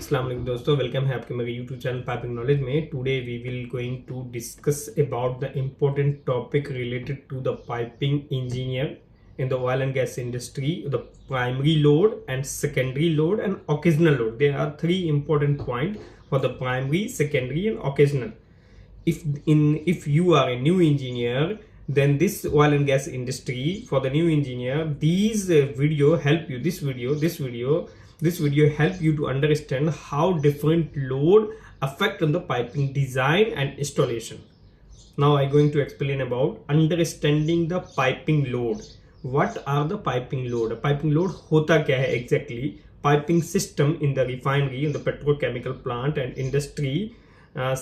अस्सलाम वालेकुम दोस्तों, वेलकम है आपके मेरे यूट्यूब चैनल पाइपिंग नॉलेज में। Today we will going to discuss about the important topic related to the piping engineer in the oil and gas industry, the primary load and secondary load and occasional load. There are three important points for the primary, secondary and occasional. If you are a new engineer, then this oil and gas industry, for the new engineer, these video help you. This video help you to understand how different load affect on the piping design and installation. Now I going to explain about understanding the piping load. What are the piping load? Piping load होता क्या है exactly? Piping system in the refinery, in the petrochemical plant and industry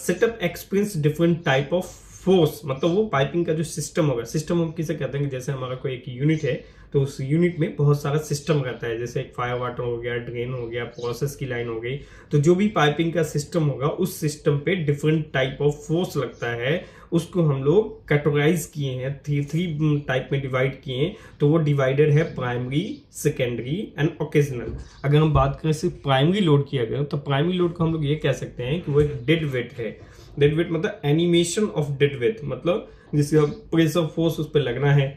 setup experience different type of force. मतलब वो piping का जो system होगा, system हम किसे कहते हैं कि जैसे हमारा कोई एक यूनिट है तो उस यूनिट में बहुत सारा सिस्टम रहता है, जैसे एक फायर वाटर हो गया, ड्रेन हो गया, प्रोसेस की लाइन हो गई। तो जो भी पाइपिंग का सिस्टम होगा उस सिस्टम पे डिफरेंट टाइप ऑफ फोर्स लगता है, उसको हम लोग कैटेगराइज किए हैं, थ्री टाइप में डिवाइड किए हैं। तो वो डिवाइडेड है प्राइमरी, सेकेंडरी एंड ओकेजनल। अगर हम बात करें सिर्फ प्राइमरी लोड की अगर, तो प्राइमरी लोड को हम लोग ये कह सकते हैं कि वो एक डेड वेट है। डेड वेट मतलब एनिमेशन ऑफ डेड वेट, मतलब जिसका प्रेशर फोर्स उस पर लगना है।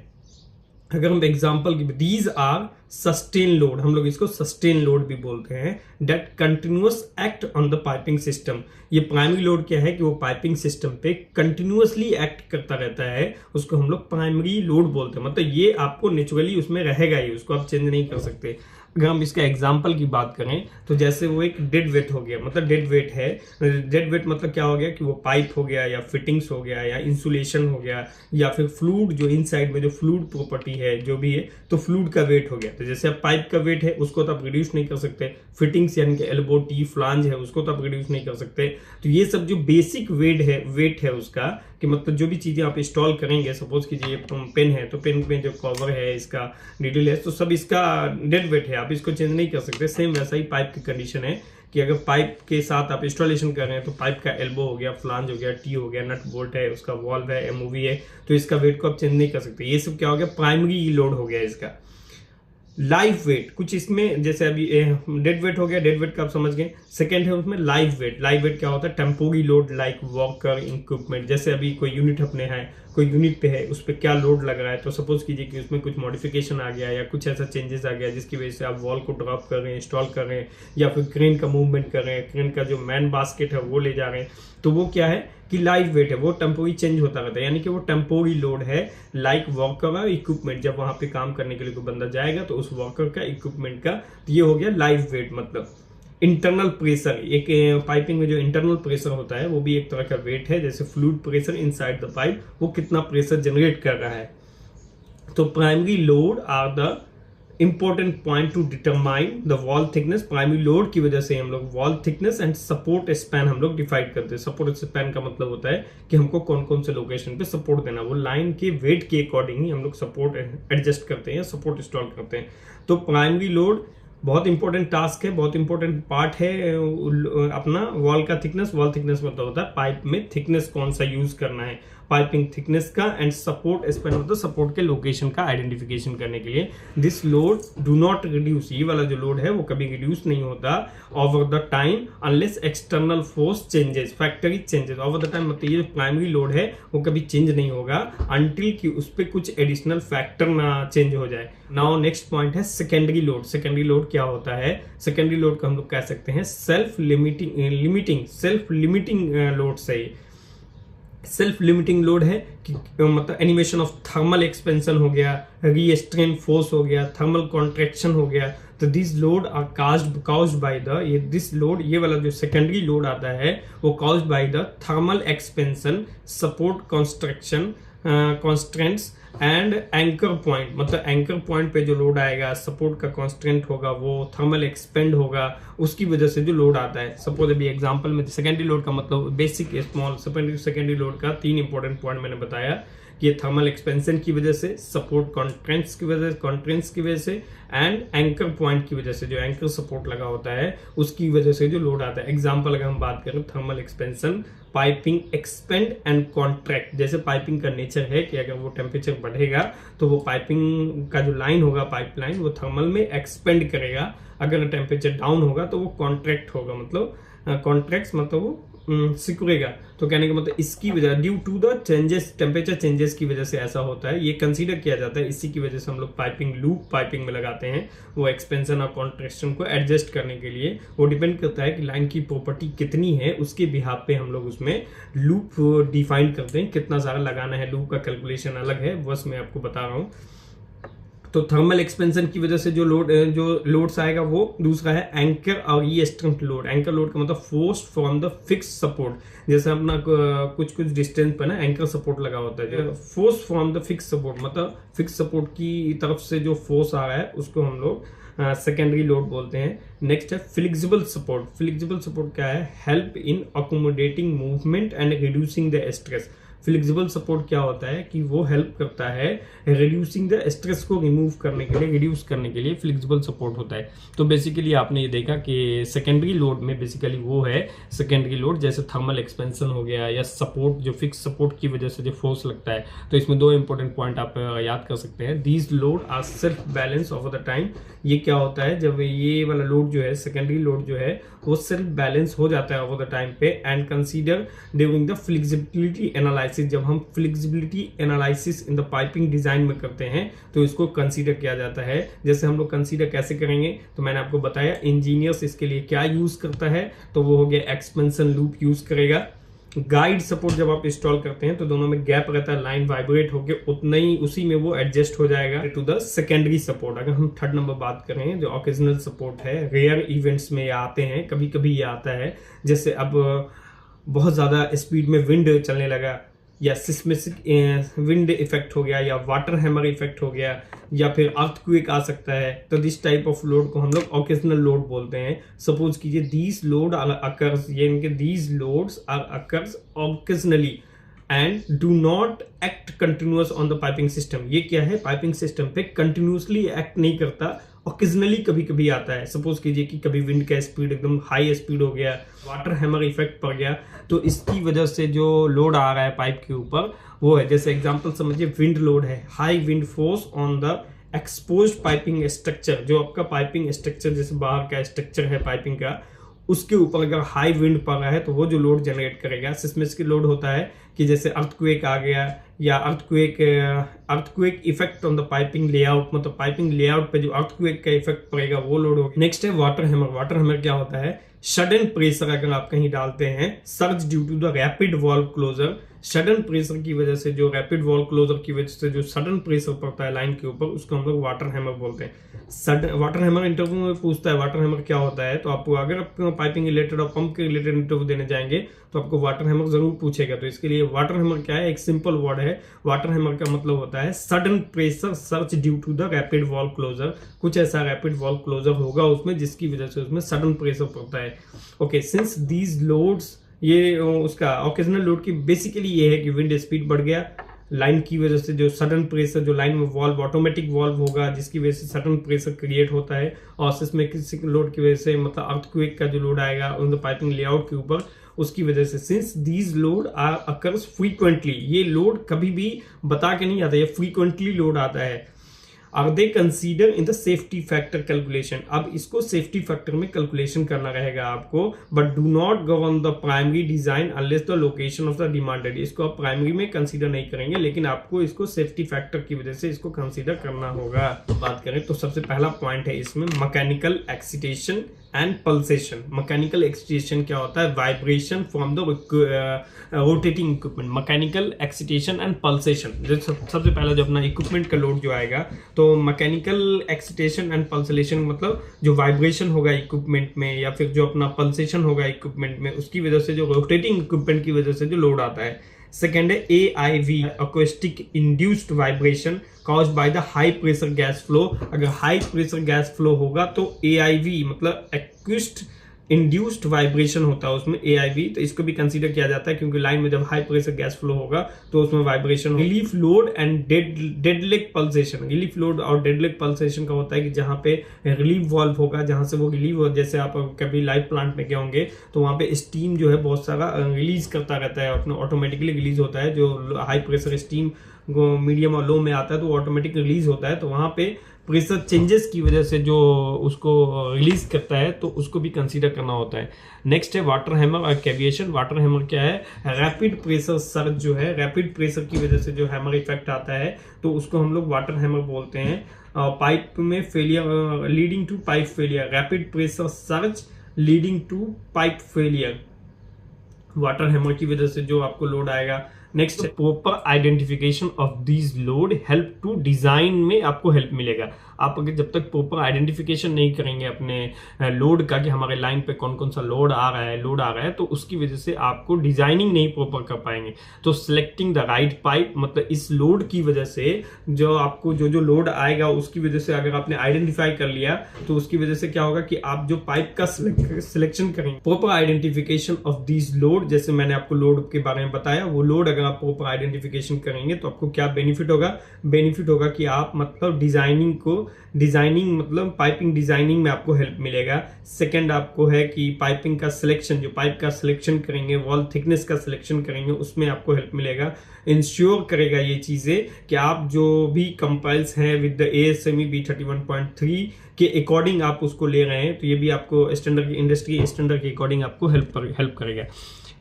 अगर हम एग्जांपल की, दीज आर सस्टेन लोड, हम लोग इसको सस्टेन लोड भी बोलते हैं, that continuous act on the piping system. ये प्राइमरी लोड क्या है कि वो पाइपिंग सिस्टम पे कंटिन्यूअसली एक्ट करता रहता है, उसको हम लोग प्राइमरी लोड बोलते हैं। मतलब ये आपको नेचुरली उसमें रहेगा ही, उसको आप चेंज नहीं कर सकते। अगर हम इसका एग्जाम्पल की बात करें तो जैसे वो एक डेड वेट हो गया, मतलब डेड वेट है। डेड वेट मतलब क्या हो गया कि वो पाइप हो गया या फिटिंग्स हो गया या इंसुलेशन हो गया या फिर फ्लूइड, जो इनसाइड में जो फ्लूइड प्रॉपर्टी है जो भी है, तो फ्लूइड का वेट हो गया। तो जैसे अब पाइप का वेट है उसको तो आप रिड्यूस नहीं कर सकते, फिटिंग्स यानी कि एल्बो, टी, फ्लांज है उसको तो आप रिड्यूस नहीं कर सकते। तो ये सब जो बेसिक वेट है उसका, कि मतलब जो भी चीजें आप इंस्टॉल करेंगे, सपोज कीजिए पेन है तो पेन में जो कवर है, इसका नीडल है, तो सब इसका डेड वेट है, आप इसको चेंज नहीं कर सकते। सेम वैसा ही पाइप की कंडीशन है कि अगर पाइप के साथ आप इंस्टॉलेशन कर रहे हैं तो पाइप का एल्बो हो गया, फ्लांज हो गया, टी हो गया, नट बोल्ट है, उसका वॉल्व है, एमओवी है, तो इसका वेट को आप चेंज नहीं कर सकते। ये सब क्या हो गया, प्राइमरी लोड हो गया इसका। लाइव वेट कुछ इसमें, जैसे अभी डेड वेट हो गया, डेड वेट का आप समझ गए। सेकंड है उसमें लाइव वेट। लाइव वेट क्या होता है, temporary load like walker equipment. जैसे अभी कोई यूनिट अपने है, कोई यूनिट पे है, उस पर क्या लोड लग रहा है, तो सपोज कीजिए कि उसमें कुछ मॉडिफिकेशन आ गया या कुछ ऐसा चेंजेस आ गया जिसकी वजह से आप वॉल को ड्रॉप कर रहे हैं, इंस्टॉल कर रहे हैं, या फिर क्रेन का मूवमेंट कर रहे हैं, क्रेन का जो मैन बास्केट है वो ले जा रहे हैं, तो वो क्या है कि लाइव वेट है, वो टेम्पोरी चेंज होता रहता है, यानी कि वो टेम्पोरी लोड है। लाइक वर्कर और इक्विपमेंट, जब वहां पे काम करने के लिए कोई बंदा जाएगा तो उस वर्कर का, इक्विपमेंट का, तो ये हो गया लाइव वेट। मतलब इंटरनल प्रेशर, एक पाइपिंग में जो इंटरनल प्रेशर होता है वो भी एक तरह का वेट है, जैसे fluid pressure inside the pipe, वो कितना प्रेशर जनरेट कर रहा है। तो primary load are the important point to determine the wall thickness. Primary load की वजह से हम लोग wall thickness and support span हम लोग डिफाइड करते हैं। सपोर्ट स्पैन का मतलब होता है कि हमको कौन कौन से लोकेशन पे सपोर्ट देना, वो लाइन के वेट के अकॉर्डिंग ही हम लोग सपोर्ट एडजस्ट करते हैं या सपोर्ट इंस्टॉल करते हैं। तो प्राइमरी लोड बहुत इंपॉर्टेंट टास्क है, बहुत इंपॉर्टेंट पार्ट है अपना वॉल का थिकनेस। वॉल थिकनेस मतलब होता है पाइप में थिकनेस कौन सा यूज करना है, पाइपिंग थिकनेस का, एंड सपोर्ट स्पैन होता है सपोर्ट के लोकेशन का आइडेंटिफिकेशन करने के लिए। This load do not reduce, ये वाला जो लोड है वो कभी रिड्यूस नहीं होता over the time unless external force changes, factory changes. Over the time मतलब ये जो प्राइमरी लोड है वो कभी चेंज नहीं होगा अनटिल कि उस पर कुछ एडिशनल फैक्टर ना चेंज हो जाए। नाउ नेक्स्ट पॉइंट है सेकेंडरी लोड। सेकेंडरी लोड क्या होता है, सेकेंडरी लोड को हम लोग कह सकते हैं सेल्फ लिमिटिंग लोड से। सेल्फ लिमिटिंग लोड है कि मतलब एनिमेशन ऑफ थर्मल एक्सपेंशन हो गया, रीस्ट्रेन फोर्स हो गया, थर्मल कॉन्ट्रैक्शन हो गया। तो this load are caused by the, ये दिस लोड, ये वाला जो सेकेंडरी लोड आता है वो caused by the thermal expansion, support construction constraints and anchor point. मतलब एंकर पॉइंट पे जो लोड आएगा, सपोर्ट का कॉन्स्टेंट होगा, वो थर्मल एक्सपेंड होगा, उसकी वजह से जो लोड आता है। सपोज अभी एग्जांपल में सेकेंडरी लोड का मतलब बेसिक स्मॉल सेकेंडरी लोड का तीन इंपॉर्टेंट पॉइंट मैंने बताया कि ये थर्मल एक्सपेंशन की वजह से, सपोर्ट कॉन्ट्रेंट्स की वजह से एंड एंकर पॉइंट की वजह से, जो एंकर सपोर्ट लगा होता है उसकी वजह से जो लोड आता है। एग्जांपल अगर हम बात करें thermal expansion, piping expand and contract. जैसे पाइपिंग का नेचर है कि अगर वो टेम्परेचर बढ़ेगा तो वो पाइपिंग का जो लाइन होगा, पाइपलाइन, वो थर्मल में एक्सपेंड करेगा। अगर टेम्परेचर डाउन होगा तो वो कॉन्ट्रैक्ट होगा, मतलब कॉन्ट्रैक्ट्स मतलब वो सिकुड़ेगा। तो कहने का मतलब इसकी वजह, due to the changes, temperature changes की वजह से ऐसा होता है। ये कंसीडर किया जाता है, इसी की वजह से हम लोग पाइपिंग लूप पाइपिंग में लगाते हैं, वो एक्सपेंशन और कॉन्ट्रैक्शन को एडजस्ट करने के लिए। वो डिपेंड करता है कि लाइन की प्रॉपर्टी कितनी है, उसके बिहाफ पे हम लोग उसमें लूप डिफाइन करते हैं, कितना सारा लगाना है। लूप का कैलकुलेशन अलग है, बस मैं आपको बता रहा हूँ। तो थर्मल एक्सपेंशन की वजह से जो लोड्स आएगा वो दूसरा है एंकर और रीएस्ट्रेंट लोड। एंकर लोड का मतलब force from the fix support. जैसे अपना कुछ डिस्टेंस पे ना एंकर सपोर्ट लगा होता है, force from the fix support, मतलब फिक्स सपोर्ट की तरफ से जो फोर्स आ रहा है उसको हम लोग सेकेंडरी लोड बोलते हैं। नेक्स्ट है फ्लेक्सिबल सपोर्ट। फ्लेक्सिबल सपोर्ट क्या है? Help in accommodating movement and reducing the stress. Flexible support क्या होता है कि वो हेल्प करता है रिड्यूसिंग द स्ट्रेस को रिमूव करने के लिए, रिड्यूस करने के लिए फ्लेक्सिबल सपोर्ट होता है। तो बेसिकली आपने ये देखा कि सेकेंडरी लोड में बेसिकली वो है सेकेंडरी लोड, जैसे थर्मल एक्सपेंशन हो गया या सपोर्ट, जो फिक्स सपोर्ट की वजह से जो फोर्स लगता है। तो इसमें दो इंपॉर्टेंट पॉइंट आप याद कर सकते हैं। These load are self balance over the time. ये क्या होता है? जब ये वाला लोड जो है, सेकेंडरी लोड जो है, वो सेल्फ बैलेंस हो जाता है ओवर द टाइम पे। And consider during the flexibility analysis. जब हम flexibility analysis in the piping design में करते हैं तो इसको कंसीडर किया जाता है। जैसे हम लोग कंसीडर कैसे करेंगे, तो मैंने आपको बताया इंजीनियर्स इसके लिए क्या यूज करता है। तो वो हो गया एक्सपेंशन लूप यूज करेगा। गाइड सपोर्ट जब आप इंस्टॉल करते हैं तो दोनों में गैप रहता है, लाइन वाइब्रेट होकर उतना ही उसी में वो एडजस्ट हो जाएगा टू द सेकेंडरी सपोर्ट। अगर हम थर्ड नंबर बात करें, जो ओकेजनल सपोर्ट है, रेयर इवेंट्स में ये आते हैं, कभी कभी ये आता है। जैसे अब बहुत ज्यादा स्पीड में विंड चलने लगा, या सिस्मिक विंड इफेक्ट हो गया, या वाटर हैमर इफेक्ट हो गया, या फिर अर्थक्वेक आ सकता है। तो दिस टाइप ऑफ लोड को हम लोग ओकेजनल लोड बोलते हैं। सपोज कीजिए दीज लोड अकर्स, ये इनके these loads are occurs occasionally and do not act continuous on the piping system. ये क्या है? पाइपिंग सिस्टम पे कंटिन्यूअसली एक्ट नहीं करता, ओकेजनली कभी कभी आता है। सपोज कीजिए कि कभी विंड का स्पीड एकदम हाई स्पीड हो गया, वाटर हैमर इफेक्ट पड़ गया, तो इसकी वजह से जो लोड आ रहा है पाइप के ऊपर वो है। जैसे एग्जांपल समझिए, विंड लोड है, high wind force on the exposed piping structure. जो आपका पाइपिंग स्ट्रक्चर, जैसे बाहर का स्ट्रक्चर है पाइपिंग का, उसके ऊपर अगर हाई विंड पड़ रहा है तो वो जो लोड जनरेट करेगा, सिस्मिक लोड होता है कि जैसे अर्थक्वेक आ गया, या earthquake effect on the piping layout, मतलब पाइपिंग लेआउट पे जो अर्थक्वेक का इफेक्ट पड़ेगा वो लोड होगा। नेक्स्ट है वाटर हैमर। वाटर हैमर क्या होता है? सडन प्रेशर अगर आप कहीं डालते हैं, surge due to the rapid valve closure. Sudden pressure की वजह से, जो रैपिड वॉल्व क्लोजर की वजह से जो सडन प्रेशर पड़ता है लाइन के ऊपर, उसको हम लोग वाटर हैमर बोलते हैं। सडन वाटर हैमर इंटरव्यू में पूछता है वाटर हैमर क्या होता है, तो आपको अगर आप पाइपिंग रिलेटेड और पंप के रिलेटेड इंटरव्यू देने जाएंगे तो आपको वाटर हैमर जरूर पूछेगा। तो इसके लिए वाटर हैमर क्या है? एक सिंपल वर्ड है। वाटर हैमर का मतलब होता है sudden pressure surge due to the rapid valve closure. कुछ ऐसा रैपिड वॉल्व क्लोजर होगा उसमें जिसकी वजह से उसमें सडन प्रेशर पड़ता है। ओके, सिंस दीज लोड्स, ये उसका ओकेजनल लोड की बेसिकली ये है कि विंड स्पीड बढ़ गया, लाइन की वजह से जो सडन प्रेशर, जो लाइन में वॉल्व ऑटोमेटिक वॉल्व होगा जिसकी वजह से सडन प्रेशर क्रिएट होता है, और सिस्मिक लोड की वजह से, मतलब अर्थक्वेक का जो लोड आएगा उन द पाइपिंग लेआउट के ऊपर, उसकी वजह से। Since these load are occurs frequently, ये लोड कभी भी बता के नहीं आता, ये फ्रीक्वेंटली लोड आता है। Are they consider in the safety factor calculation. अब इसको सेफ्टी फैक्टर में कैलकुलेशन करना रहेगा आपको, but do not govern the primary design unless the location of the demanded. इसको आप प्राइमरी में कंसीडर नहीं करेंगे, लेकिन आपको इसको सेफ्टी फैक्टर की वजह से इसको कंसीडर करना होगा। तो बात करें तो सबसे पहला पॉइंट है इसमें mechanical excitation and pulsation. Mechanical excitation क्या होता है? Vibration from the rotating equipment. Mechanical excitation and pulsation, सबसे पहला जो अपना इक्विपमेंट का लोड जो आएगा, तो मैकेनिकल एक्सिटेशन एंड पल्सेशन मतलब जो वाइब्रेशन होगा इक्विपमेंट में, या फिर जो अपना पल्सेशन होगा इक्विपमेंट में, उसकी वजह से, जो रोटेटिंग इक्विपमेंट की वजह से जो लोड आता है। सेकेंड है AIV, acoustic induced vibration caused by the high pressure gas flow। अगर हाई प्रेशर गैस फ्लो होगा तो AIV मतलब इंड्यूस्ड वाइब्रेशन होता है उसमें AIV, तो इसको भी कंसीडर किया जाता है क्योंकि लाइन में जब हाई प्रेशर गैस फ्लो होगा तो उसमें vibration. Relief load and dead leg pulsation, relief load और डेड लेग पल्सेशन का होता है कि जहां पे रिलीफ वाल्व होगा, जहां से वो रिलीव हो, जैसे आप कभी लाइव प्लांट में गए होंगे तो वहां पे स्टीम जो है बहुत सारा रिलीज करता रहता है, अपने ऑटोमेटिकली रिलीज होता है। जो हाई प्रेशर स्टीम मीडियम और लो में आता है तो ऑटोमेटिक रिलीज होता है, तो वहां पे प्रेशर चेंजेस की वजह से जो उसको रिलीज करता है तो उसको भी कंसीडर करना होता है। नेक्स्ट है वाटर हैमर और कैविएशन। वाटर हैमर क्या है? रैपिड प्रेशर सर्ज जो है, रैपिड प्रेशर की वजह से जो हैमर इफेक्ट आता है तो उसको हम लोग वाटर हैमर बोलते हैं। पाइप में failure leading to pipe failure, rapid pressure surge leading to pipe failure, water hammer की वजह से जो आपको लोड आएगा। Next proper identification of these load help to design में आपको हेल्प मिलेगा। आप अगर जब तक प्रॉपर आइडेंटिफिकेशन नहीं करेंगे अपने लोड का कि हमारे लाइन पे कौन कौन सा लोड आ रहा है तो उसकी वजह से आपको डिजाइनिंग नहीं प्रॉपर कर पाएंगे। तो सिलेक्टिंग द राइट पाइप, मतलब इस लोड की वजह से जो आपको जो लोड आएगा उसकी वजह से अगर आपने आइडेंटिफाई कर लिया तो उसकी वजह से क्या होगा कि आप जो पाइप का सिलेक्शन करेंगे, proper identification of these load, जैसे मैंने आपको लोड के बारे में बताया, वो लोड अगर आप प्रॉपर आइडेंटिफिकेशन करेंगे तो आपको क्या बेनिफिट होगा? बेनिफिट होगा कि आप मतलब डिजाइनिंग मतलब पाइपिंग डिजाइनिंग में आपको हेल्प मिलेगा। सेकंड आपको है कि पाइपिंग का सिलेक्शन, जो पाइप का सिलेक्शन करेंगे, वॉल थिकनेस का सिलेक्शन करेंगे, उसमें आपको हेल्प मिलेगा। इंश्योर करेगा ये चीजें कि आप जो भी कंपाइल्स हैं विद द ASME B31.3 के अकॉर्डिंग आप उसको ले रहे हैं, तो ये भी आपको स्टैंडर्ड, इंडस्ट्री स्टैंडर्ड के अकॉर्डिंग आपको हेल्प करेगा।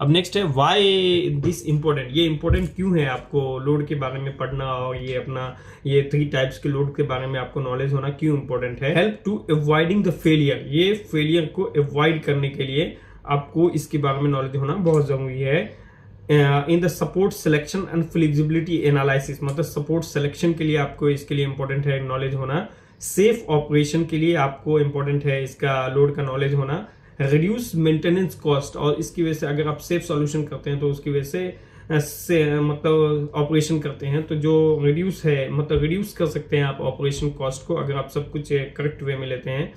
अब नेक्स्ट है व्हाई दिस इंपॉर्टेंट, ये इंपॉर्टेंट क्यों है आपको लोड के बारे में पढ़ना और ये 3 टाइप्स के लोड के बारे में आपको नॉलेज होना क्यों इंपॉर्टेंट है? Help to avoiding the failure, ये फेलियर को अवॉइड करने के लिए आपको इसके बारे में नॉलेज होना बहुत जरूरी है। In the support selection and flexibility analysis, मतलब सपोर्ट सिलेक्शन के लिए आपको इसके लिए इंपॉर्टेंट है नॉलेज होना। सेफ ऑपरेशन के लिए आपको इंपॉर्टेंट है इसका लोड का नॉलेज होना। रिड्यूस मेंटेनेंस कॉस्ट, और इसकी वजह से अगर आप सेफ सॉल्यूशन करते हैं तो उसकी वजह से मतलब ऑपरेशन करते हैं तो जो रिड्यूस है, मतलब रिड्यूस कर सकते हैं आप ऑपरेशन कॉस्ट को अगर आप सब कुछ करेक्ट वे में लेते हैं।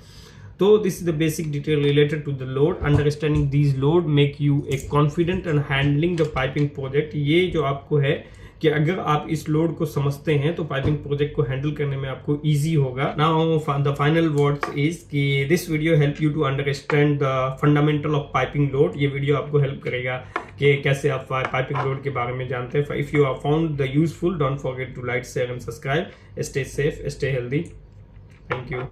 तो this is the basic detail related to the load. Understanding these load make you a confident and handling the piping project. ये जो आपको है कि अगर आप इस लोड को समझते हैं तो पाइपिंग प्रोजेक्ट को हैंडल करने में आपको इजी होगा। Now the final words is कि this video help you to understand the fundamental of piping load. ये वीडियो आपको हेल्प करेगा कि कैसे आप पाइपिंग लोड के बारे में जानते हैं। If you are found the useful, don't forget to like, share and subscribe. Stay safe, stay healthy. Thank you.